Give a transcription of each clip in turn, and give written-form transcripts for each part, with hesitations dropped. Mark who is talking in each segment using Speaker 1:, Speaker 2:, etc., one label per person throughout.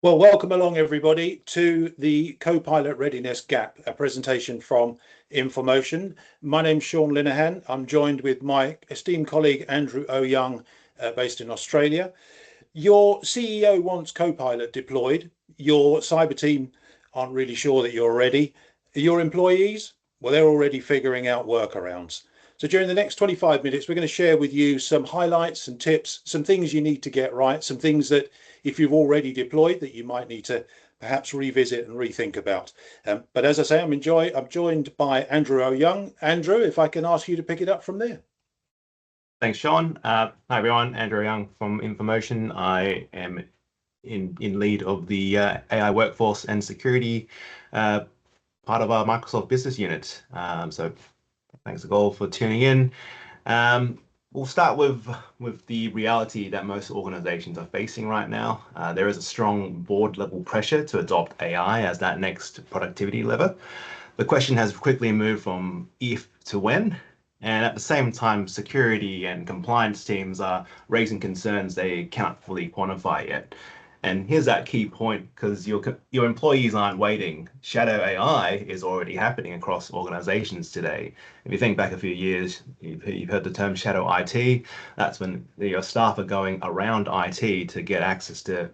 Speaker 1: Well, welcome along everybody to the Copilot Readiness Gap, a presentation from Informotion. My name's Sean Linehan. I'm joined with my esteemed colleague Andrew O-Young, based in Australia. Your CEO wants Copilot deployed. Your cyber team aren't really sure that you're ready. Your employees, well, they're already figuring out workarounds. So during the next 25 minutes, we're going to share with you some highlights and tips, some things you need to get right, some things that if you've already deployed that you might need to perhaps revisit and rethink about. But as I say, I'm joined by Andrew O-Young. Andrew, if I can ask you to pick it up from there.
Speaker 2: Thanks, Sean. Hi, everyone. Andrew Young from Informotion. I am in lead of the AI workforce and security part of our Microsoft business unit. So thanks all for tuning in. We'll start with the reality that most organizations are facing right now. There is a strong board level pressure to adopt AI as that next productivity lever. The question has quickly moved from if to when. And at the same time, security and compliance teams are raising concerns they cannot fully quantify yet. And here's that key point, because your employees aren't waiting. Shadow AI is already happening across organizations today. If you think back a few years, you've heard the term shadow IT. That's when your staff are going around IT to get access to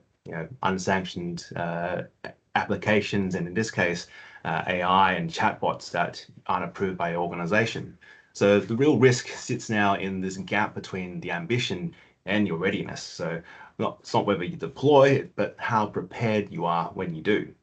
Speaker 2: unsanctioned applications, and in this case, AI and chatbots that aren't approved by your organization. So the real risk sits now in this gap between the ambition and your readiness. So it's not whether you deploy it, but how prepared you are when you do.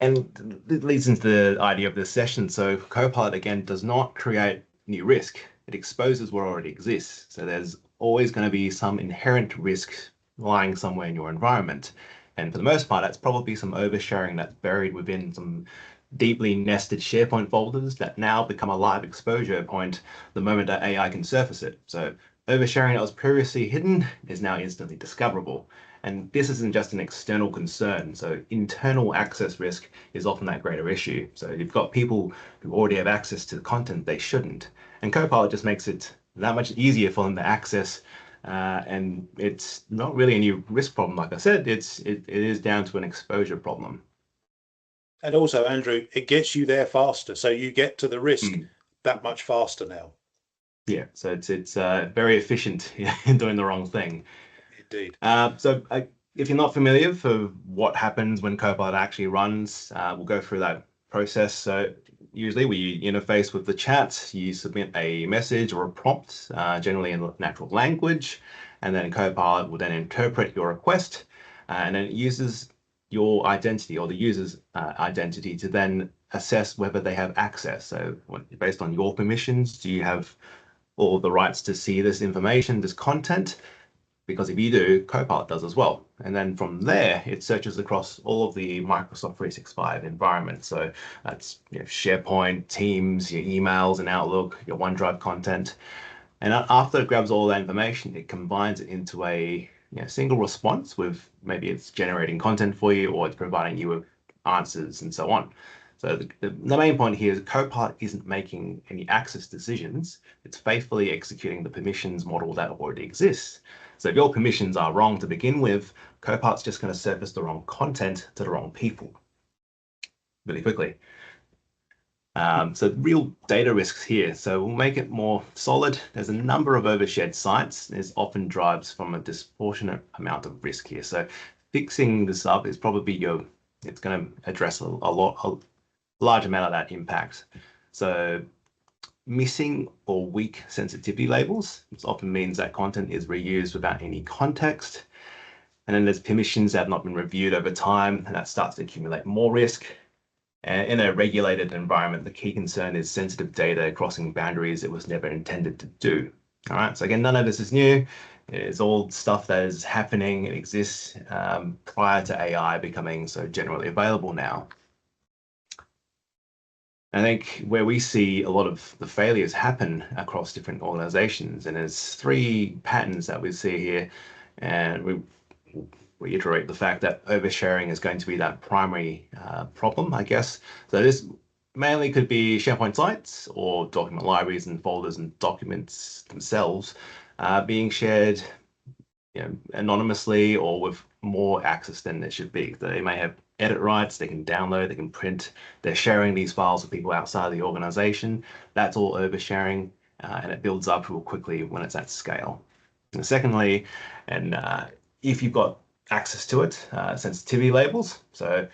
Speaker 2: And it leads into the idea of this session. So Copilot, again, does not create new risk. It exposes what already exists. So there's always going to be some inherent risk lying somewhere in your environment. And for the most part, that's probably some oversharing that's buried within some deeply nested SharePoint folders that now become a live exposure point the moment that AI can surface it. So oversharing that was previously hidden is now instantly discoverable. And this isn't just an external concern. So internal access risk is often that greater issue. So you've got people who already have access to the content they shouldn't. And Copilot just makes it that much easier for them to access. And it's not really a new risk problem. Like I said, it is down to an exposure problem.
Speaker 1: And also, Andrew, it gets you there faster. So you get to the risk that much faster now.
Speaker 2: Yeah, so it's very efficient in doing the wrong thing.
Speaker 1: Indeed.
Speaker 2: If you're not familiar for what happens when Copilot actually runs, we'll go through that process. So usually we interface with the chat, you submit a message or a prompt, generally in natural language, and then Copilot will then interpret your request, and then it uses your identity or the user's identity to then assess whether they have access. So based on your permissions, do you have all the rights to see this information, this content? Because if you do, Copilot does as well. And then from there, it searches across all of the Microsoft 365 environments. So that's SharePoint, Teams, your emails and Outlook, your OneDrive content. And after it grabs all that information, it combines it into a single response with maybe it's generating content for you or it's providing you with answers and so on. So the main point here is Copilot isn't making any access decisions. It's faithfully executing the permissions model that already exists. So if your permissions are wrong to begin with, Copilot's just going to surface the wrong content to the wrong people really quickly. So real data risks here. So we'll make it more solid. There's a number of overshared sites. This often drives from a disproportionate amount of risk here. So fixing this up is probably it's going to address a large amount of that impact. So missing or weak sensitivity labels. This often means that content is reused without any context. And then there's permissions that have not been reviewed over time, and that starts to accumulate more risk. And in a regulated environment, the key concern is sensitive data crossing boundaries it was never intended to do. All right, so again, none of this is new. It's all stuff that is happening. It exists prior to AI becoming so generally available now. I think where we see a lot of the failures happen across different organizations, and there's three patterns that we see here, and we reiterate the fact that oversharing is going to be that primary problem, I guess. So this mainly could be SharePoint sites or document libraries and folders and documents themselves being shared anonymously or with more access than there should be. They may have edit rights, they can download, they can print, they're sharing these files with people outside the organization. That's all oversharing, and it builds up real quickly when it's at scale. And secondly, and if you've got access to it, sensitivity labels. So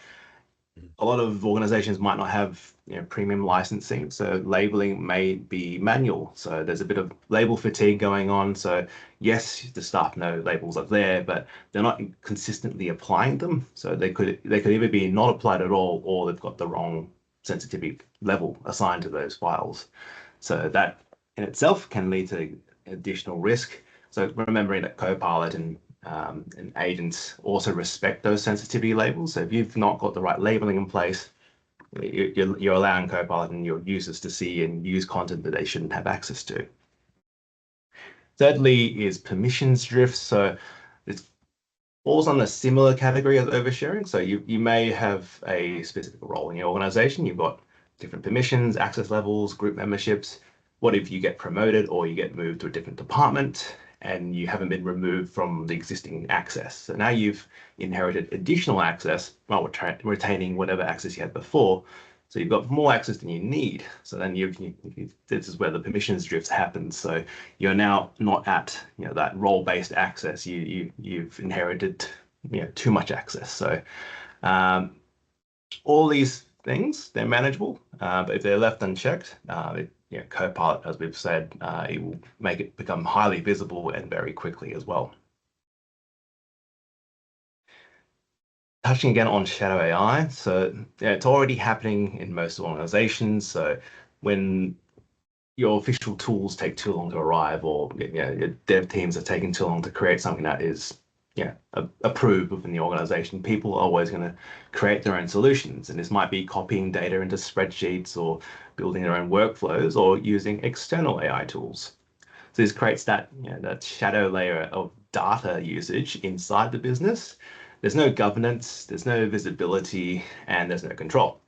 Speaker 2: a lot of organizations might not have premium licensing, so labeling may be manual. So there's a bit of label fatigue going on. So yes, the staff know labels are there, but they're not consistently applying them. So they could either be not applied at all, or they've got the wrong sensitivity level assigned to those files. So that in itself can lead to additional risk. So remembering that Copilot and agents also respect those sensitivity labels. So if you've not got the right labeling in place, you're allowing Copilot and your users to see and use content that they shouldn't have access to. Thirdly is permissions drift. So it falls on a similar category as oversharing. So you may have a specific role in your organization. You've got different permissions, access levels, group memberships. What if you get promoted or you get moved to a different department and you haven't been removed from the existing access? So now you've inherited additional access while retaining whatever access you had before. So you've got more access than you need. So then this is where the permissions drift happens. So you're now not at that role-based access. You've inherited too much access. So all these things, they're manageable, but if they're left unchecked, Copilot, as we've said, it will make it become highly visible and very quickly as well. Touching again on shadow AI, so it's already happening in most organizations. So when your official tools take too long to arrive, or your dev teams are taking too long to create something that is approved within the organization, people are always going to create their own solutions. And this might be copying data into spreadsheets or building their own workflows or using external AI tools. So this creates that, that shadow layer of data usage inside the business. There's no governance, there's no visibility, and there's no control.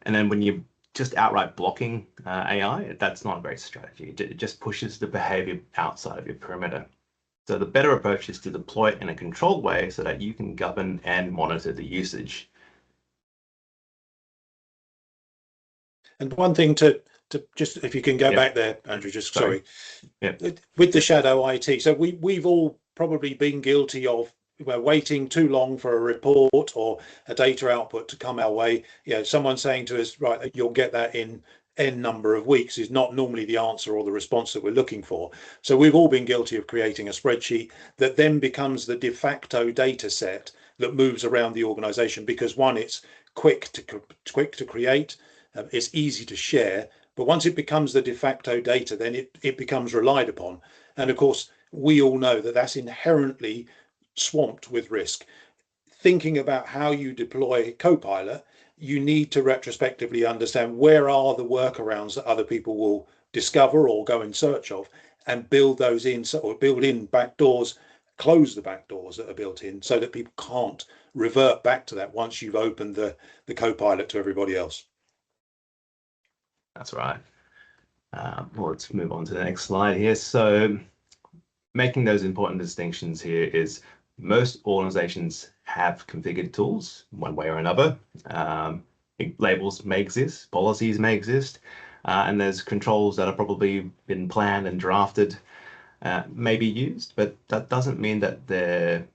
Speaker 2: And then when you just outright blocking AI, that's not a great strategy. It just pushes the behavior outside of your perimeter. So the better approach is to deploy it in a controlled way so that you can govern and monitor the usage.
Speaker 1: And one thing to just, if you can go back there, Andrew, just sorry. With the shadow IT, so we've all probably been guilty of waiting too long for a report or a data output to come our way. Someone saying to us, right, you'll get that in N number of weeks, is not normally the answer or the response that we're looking for. So we've all been guilty of creating a spreadsheet that then becomes the de facto data set that moves around the organization, because one, it's quick to create, it's easy to share, but once it becomes the de facto data, then it becomes relied upon. And of course, we all know that that's inherently swamped with risk. Thinking about how you deploy Copilot, you need to retrospectively understand where are the workarounds that other people will discover or go in search of, and build those in, or build in back doors, close the back doors that are built in, so that people can't revert back to that once you've opened the Copilot to everybody else.
Speaker 2: That's right. Well, let's move on to the next slide here. So making those important distinctions here is most organizations have configured tools one way or another. Labels may exist, policies may exist, and there's controls that have probably been planned and drafted, may be used, but that doesn't mean that they're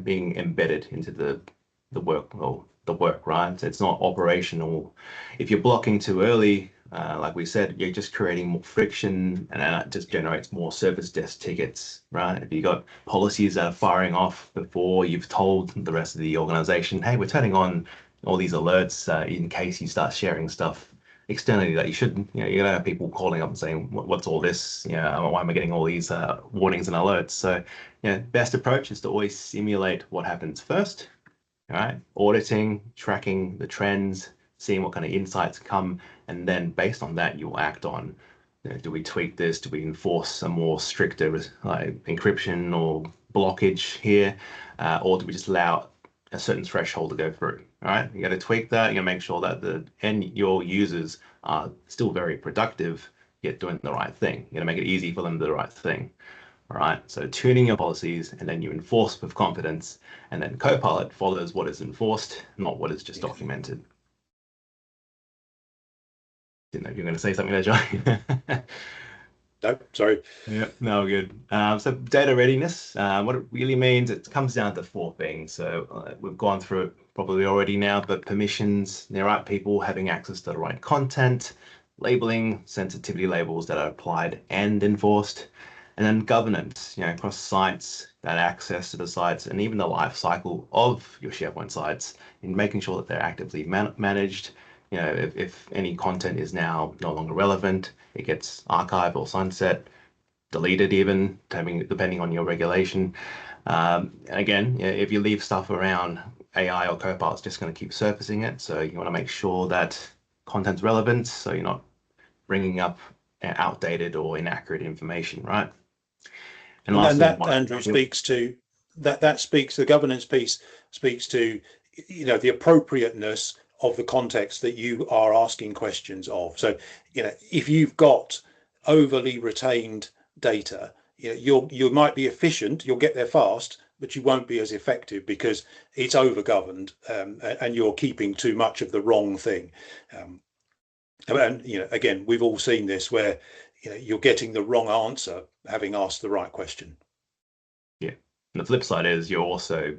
Speaker 2: being embedded into the work, or the work, right? It's not operational. If you're blocking too early, like we said, you're just creating more friction, and that just generates more service desk tickets, right? If you got policies that are firing off before you've told the rest of the organization, hey, we're turning on all these alerts in case you start sharing stuff externally that you shouldn't, you're gonna have people calling up and saying, what's all this? Why am I getting all these warnings and alerts? So, best approach is to always simulate what happens first, all right? Auditing, tracking the trends, seeing what kind of insights come, and then based on that, you'll act on, do we tweak this? Do we enforce a more stricter like encryption or blockage here? Or do we just allow a certain threshold to go through? All right, you got to tweak that. You got to make sure that your users are still very productive, yet doing the right thing. You got to make it easy for them to do the right thing. All right, so tuning your policies and then you enforce with confidence, and then Copilot follows what is enforced, not what is just
Speaker 1: Yeah.
Speaker 2: documented. Didn't know if you were going to say something there, Johnny.
Speaker 1: No, sorry.
Speaker 2: Yeah, no, good. So data readiness, what it really means, it comes down to four things. So we've gone through it probably already now, but permissions, the right people having access to the right content, labeling, sensitivity labels that are applied and enforced, and then governance, across sites, that access to the sites, and even the life cycle of your SharePoint sites, in making sure that they're actively managed. If any content is now no longer relevant, it gets archived or sunset, deleted even, depending on your regulation. And again, if you leave stuff around, AI or Copilot's just going to keep surfacing it. So you want to make sure that content's relevant, so you're not bringing up outdated or inaccurate information, right? And
Speaker 1: And
Speaker 2: lastly,
Speaker 1: that, Andrew, speaks to the governance piece speaks to, the appropriateness of the context that you are asking questions of. So, if you've got overly retained data, you might be efficient, you'll get there fast, but you won't be as effective because it's over governed, and you're keeping too much of the wrong thing. And again, we've all seen this where you're getting the wrong answer having asked the right question.
Speaker 2: Yeah. And the flip side is you're also,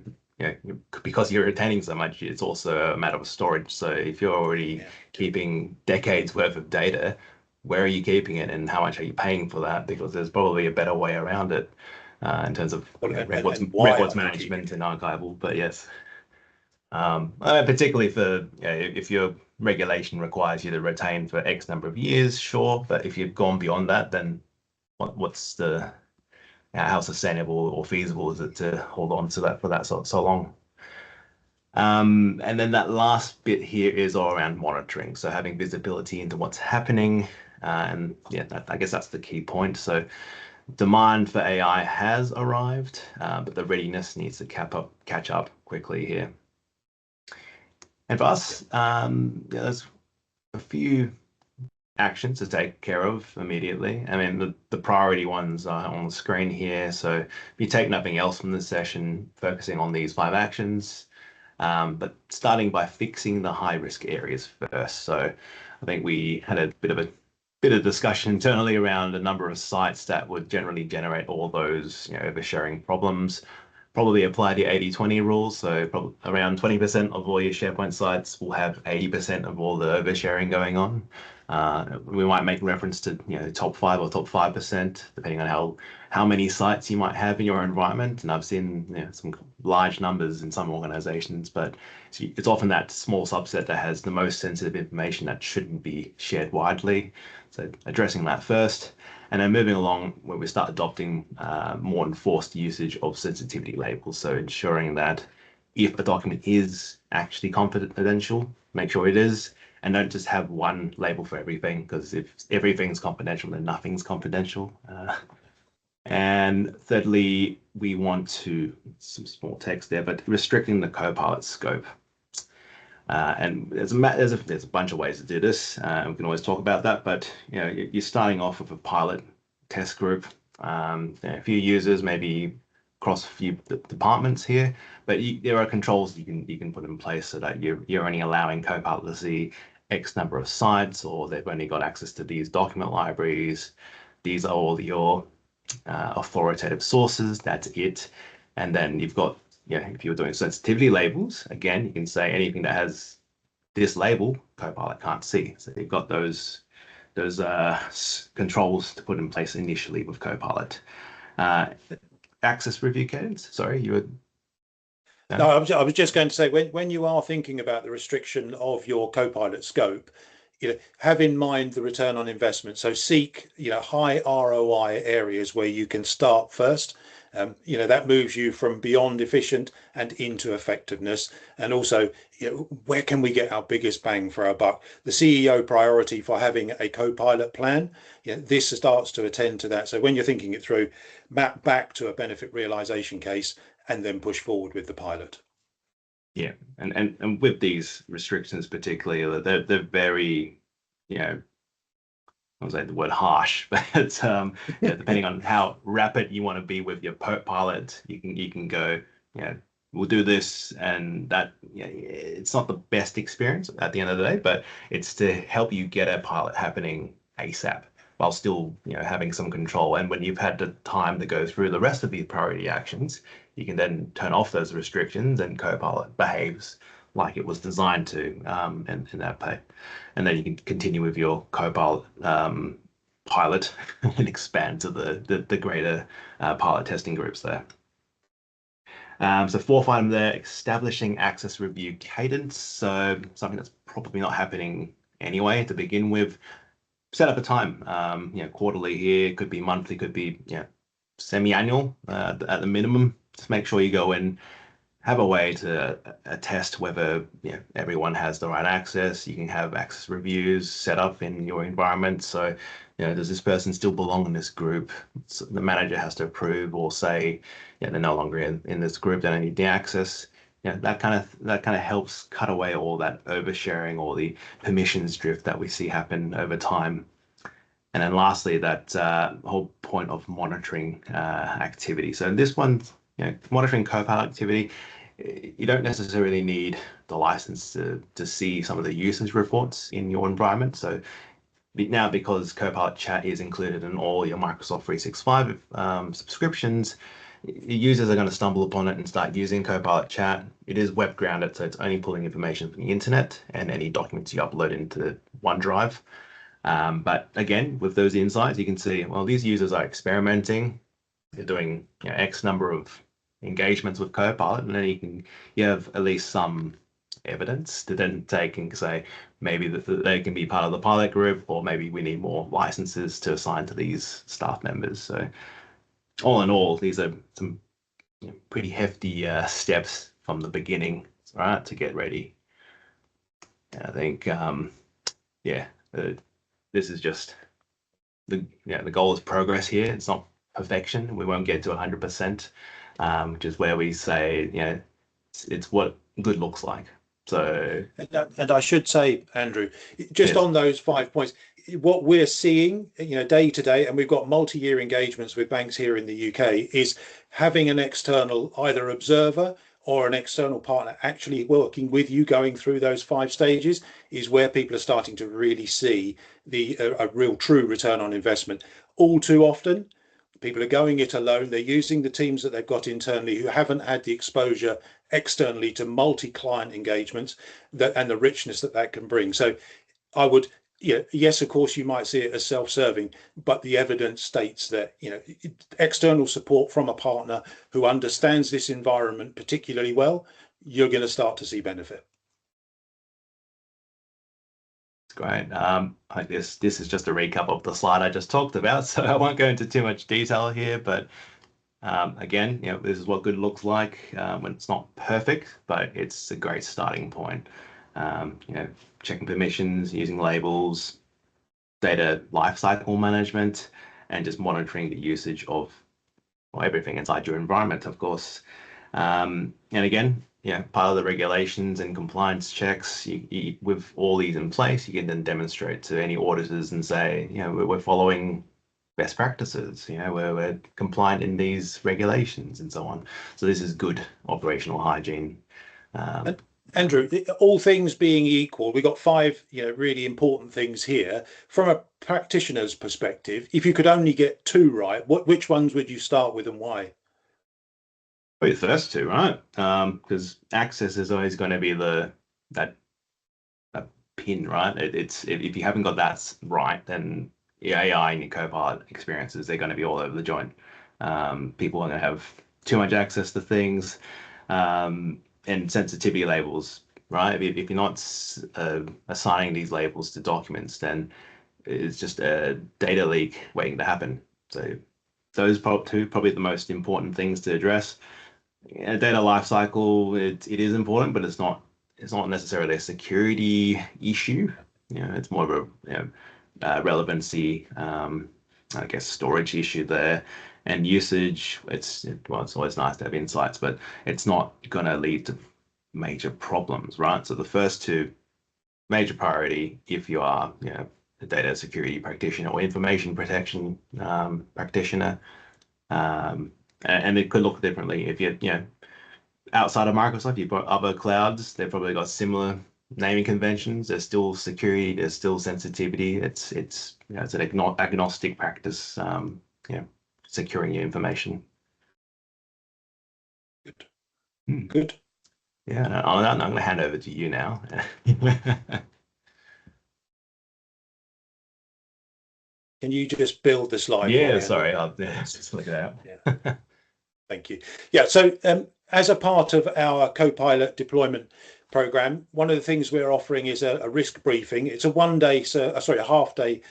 Speaker 2: because you're retaining so much, it's also a matter of storage. So if you're already keeping decades worth of data, where are you keeping it and how much are you paying for that? Because there's probably a better way around it in terms of
Speaker 1: And why
Speaker 2: records
Speaker 1: are you keeping
Speaker 2: management and
Speaker 1: it?
Speaker 2: archival. But yes, particularly for if your regulation requires you to retain for X number of years, sure. But if you've gone beyond that, then what's the how sustainable or feasible is it to hold on to that for that so long? And then that last bit here is all around monitoring. So having visibility into what's happening. And yeah, I guess that's the key point. So demand for AI has arrived, but the readiness needs to catch up quickly here. And for us, there's a few actions to take care of immediately. I mean, the priority ones are on the screen here. So if you take nothing else from this session, focusing on these 5 actions, but starting by fixing the high risk areas first. So I think we had a bit of discussion internally around a number of sites that would generally generate all those oversharing problems. Probably apply the 80-20 rules. So probably around 20% of all your SharePoint sites will have 80% of all the oversharing going on. We might make reference to top 5 or top 5%, depending on how many sites you might have in your environment. And I've seen some large numbers in some organizations, but it's often that small subset that has the most sensitive information that shouldn't be shared widely. So addressing that first. And then moving along where we start adopting more enforced usage of sensitivity labels. So ensuring that if a document is actually confidential, make sure it is, and don't just have one label for everything, because if everything's confidential, then nothing's confidential. And thirdly, we want to, some small text there, but restricting the Copilot scope. And there's a bunch of ways to do this. We can always talk about that, but you're starting off with a pilot test group, a few users, maybe across a few departments here, but there are controls you can put in place so that you're only allowing Copilot to see X number of sites, or they've only got access to these document libraries. These are all your authoritative sources. That's it. And then you've got if you're doing sensitivity labels, again, you can say anything that has this label, Copilot can't see. So you've got those controls to put in place initially with Copilot. Access review cadence. Sorry, you were.
Speaker 1: No, I was just going to say, when you are thinking about the restriction of your Copilot scope, have in mind the return on investment. So seek, high ROI areas where you can start first. That moves you from beyond efficient and into effectiveness. And also, where can we get our biggest bang for our buck? The CEO priority for having a Copilot plan, this starts to attend to that. So when you're thinking it through, map back to a benefit realization case and then push forward with the pilot.
Speaker 2: Yeah, and with these restrictions particularly, they're very, I'll say the word harsh, but yeah, depending on how rapid you want to be with your pilot, you can go, yeah, we'll do this, and that, yeah, it's not the best experience at the end of the day, but it's to help you get a pilot happening ASAP while still, having some control. And when you've had the time to go through the rest of these priority actions, you can then turn off those restrictions, and Copilot behaves like it was designed to, in that pay. And then you can continue with your Copilot pilot and expand to the greater pilot testing groups there. So fourth item there, establishing access review cadence. So something that's probably not happening anyway to begin with. Set up a time, quarterly here, could be monthly, could be semi-annual at the minimum. Just make sure you go in, have a way to attest whether everyone has the right access. You can have access reviews set up in your environment. So, does this person still belong in this group? So the manager has to approve or say, they're no longer in this group, they don't need the access. That kind of helps cut away all that oversharing or the permissions drift that we see happen over time. And then lastly, that whole point of monitoring activity. So in this one, monitoring Copilot activity, you don't necessarily need the license to see some of the usage reports in your environment. So now, because Copilot Chat is included in all your Microsoft 365 subscriptions, users are going to stumble upon it and start using Copilot Chat. It is web grounded, so it's only pulling information from the internet and any documents you upload into OneDrive. But again, with those insights, you can see, well, these users are experimenting. They're doing X number of engagements with Copilot, and then you have at least some evidence to then take and say maybe that they can be part of the pilot group, or maybe we need more licenses to assign to these staff members. So all in all, these are some pretty hefty steps from the beginning, right, to get ready. And I think, this is just the goal is progress here. It's not perfection. We won't get to 100%, which is where we say, it's what good looks like. So,
Speaker 1: and I should say, Andrew, just on those 5 points, what we're seeing, day to day, and we've got multi-year engagements with banks here in the UK, is having an external either observer or an external partner actually working with you going through those 5 stages is where people are starting to really see a real true return on investment. All too often, people are going it alone. They're using the teams that they've got internally who haven't had the exposure externally to multi-client engagements and the richness that can bring. So I would, yes, of course, you might see it as self-serving, but the evidence states that, external support from a partner who understands this environment particularly well, you're going to start to see benefit.
Speaker 2: Great. I guess this is just a recap of the slide I just talked about, so I won't go into too much detail here, but again, this is what good looks like when it's not perfect, but it's a great starting point. Checking permissions, using labels, data lifecycle management, and just monitoring the usage of everything inside your environment, of course. And again, part of the regulations and compliance checks, with all these in place, you can then demonstrate to any auditors and say, we're following best practices, we're compliant in these regulations and so on. So this is good operational hygiene.
Speaker 1: Andrew, all things being equal, we've got 5 really important things here. From a practitioner's perspective, if you could only get 2 right, which ones would you start with and why?
Speaker 2: Well, the first 2, right? Because access is always going to be that pin, right? It's if you haven't got that right, then the AI and your Copilot experiences, they're going to be all over the joint. People are going to have too much access to things, and sensitivity labels, right? If you're not assigning these labels to documents, then it's just a data leak waiting to happen. So those probably the most important things to address. Data lifecycle, it is important, but it's not necessarily a security issue. It's more of a relevancy, I guess, storage issue there. And usage, it's always nice to have insights, but it's not going to lead to major problems, right? So the first 2, major priority if you are data security practitioner or information protection practitioner. And it could look differently if you're, outside of Microsoft, you've got other clouds. They've probably got similar naming conventions. There's still security. There's still sensitivity. It's an agnostic practice. Securing your information.
Speaker 1: Good.
Speaker 2: Hmm.
Speaker 1: Good.
Speaker 2: Yeah. On that, I'm going to hand over to you now.
Speaker 1: Can you just build the slide?
Speaker 2: Yeah, sorry, I'll just look it out.
Speaker 1: Yeah. Thank you. Yeah, so as a part of our Copilot deployment program, one of the things we're offering is a risk briefing. It's a half-day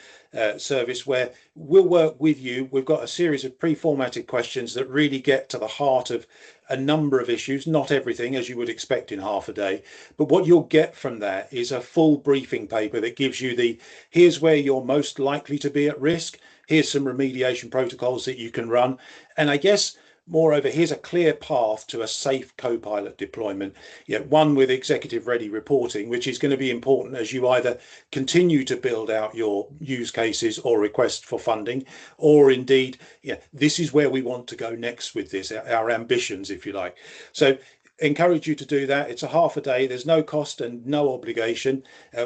Speaker 1: service where we'll work with you. We've got a series of pre-formatted questions that really get to the heart of a number of issues, not everything as you would expect in half a day, but what you'll get from that is a full briefing paper that gives you here's where you're most likely to be at risk, here's some remediation protocols that you can run, and I guess moreover, here's a clear path to a safe Copilot deployment. One with executive ready reporting, which is going to be important as you either continue to build out your use cases or request for funding, or indeed, this is where we want to go next with this, our ambitions, if you like. So encourage you to do that. It's a half a day. There's no cost and no obligation.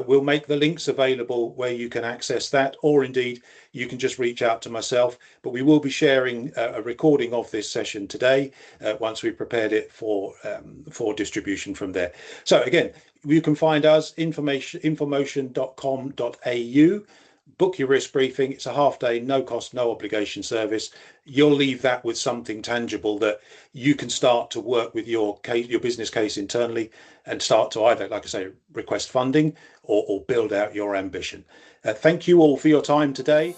Speaker 1: We'll make the links available where you can access that, or indeed you can just reach out to myself. But we will be sharing a recording of this session today once we've prepared it for distribution from there. So again, you can find us informotion.com.au. Book your risk briefing. It's a half day, no cost, no obligation service. You'll leave that with something tangible that you can start to work with your business case internally and start to either, like I say, request funding or build out your ambition. Thank you all for your time today.